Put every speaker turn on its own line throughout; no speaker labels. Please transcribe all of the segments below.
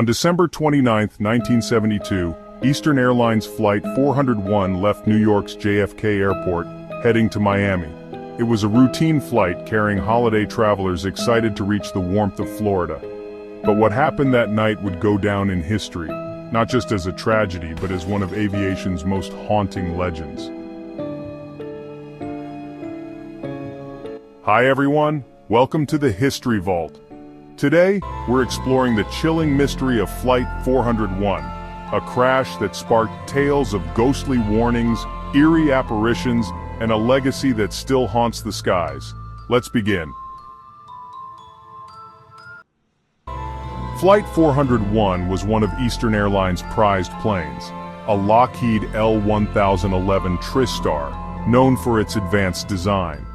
On December 29, 1972, Eastern Airlines Flight 401 left New York's JFK Airport, heading to Miami. It was a routine flight carrying holiday travelers excited to reach the warmth of Florida. But what happened that night would go down in history, not just as a tragedy, but as one of aviation's most haunting legends. Hi everyone, welcome to the History Vault. Today, we're exploring the chilling mystery of Flight 401, a crash that sparked tales of ghostly warnings, eerie apparitions, and a legacy that still haunts the skies. Let's begin. Flight 401 was one of Eastern Airlines' prized planes, a Lockheed L-1011 TriStar, known for its advanced design.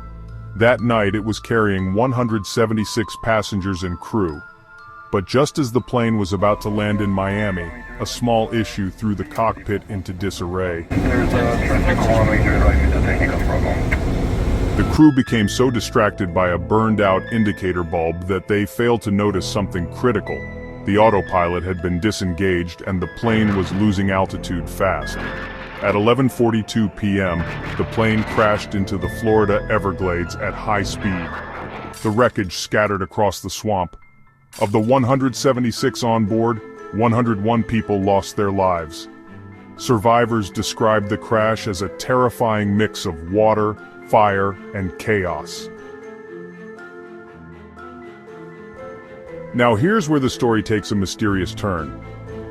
That night it was carrying 176 passengers and crew. But just as the plane was about to land in Miami, a small issue threw the cockpit into disarray.
There's a tragically related technical problem.
The crew became so distracted by a burned-out indicator bulb that they failed to notice something critical. The autopilot had been disengaged and the plane was losing altitude fast. At 11:42 p.m., the plane crashed into the Florida Everglades at high speed. The wreckage scattered across the swamp. Of the 176 on board, 101 people lost their lives. Survivors described the crash as a terrifying mix of water, fire, and chaos. Now here's where the story takes a mysterious turn.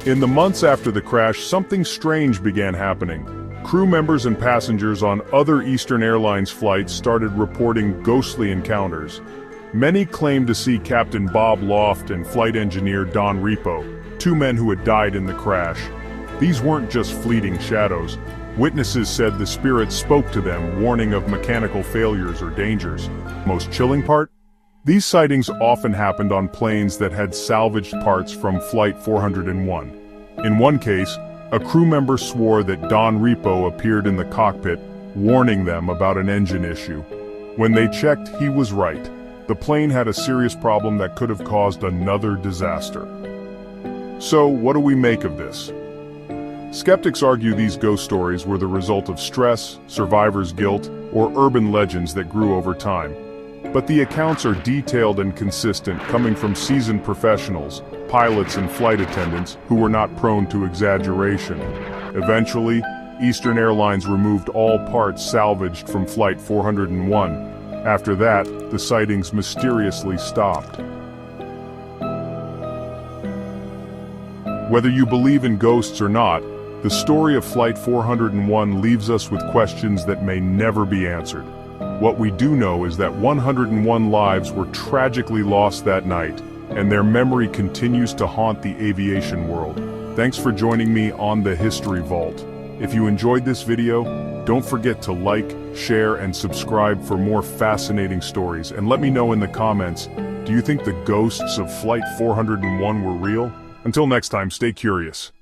In the months after the crash, something strange began happening. Crew members and passengers on other Eastern Airlines flights started reporting ghostly encounters. Many claimed to see Captain Bob Loft and flight engineer Don Repo, two men who had died in the crash. These weren't just fleeting shadows. Witnesses said the spirits spoke to them, warning of mechanical failures or dangers. Most chilling part? These sightings often happened on planes that had salvaged parts from Flight 401. In one case, a crew member swore that Don Repo appeared in the cockpit, warning them about an engine issue. When they checked, he was right. The plane had a serious problem that could have caused another disaster. So, what do we make of this? Skeptics argue these ghost stories were the result of stress, survivor's guilt, or urban legends that grew over time. But the accounts are detailed and consistent, coming from seasoned professionals, pilots and flight attendants who were not prone to exaggeration. Eventually, Eastern Airlines removed all parts salvaged from Flight 401. After that, the sightings mysteriously stopped. Whether you believe in ghosts or not, the story of Flight 401 leaves us with questions that may never be answered. What we do know is that 101 lives were tragically lost that night, and their memory continues to haunt the aviation world. Thanks for joining me on the History Vault. If you enjoyed this video, don't forget to like, share, and subscribe for more fascinating stories. And let me know in the comments, do you think the ghosts of Flight 401 were real? Until next time, stay curious.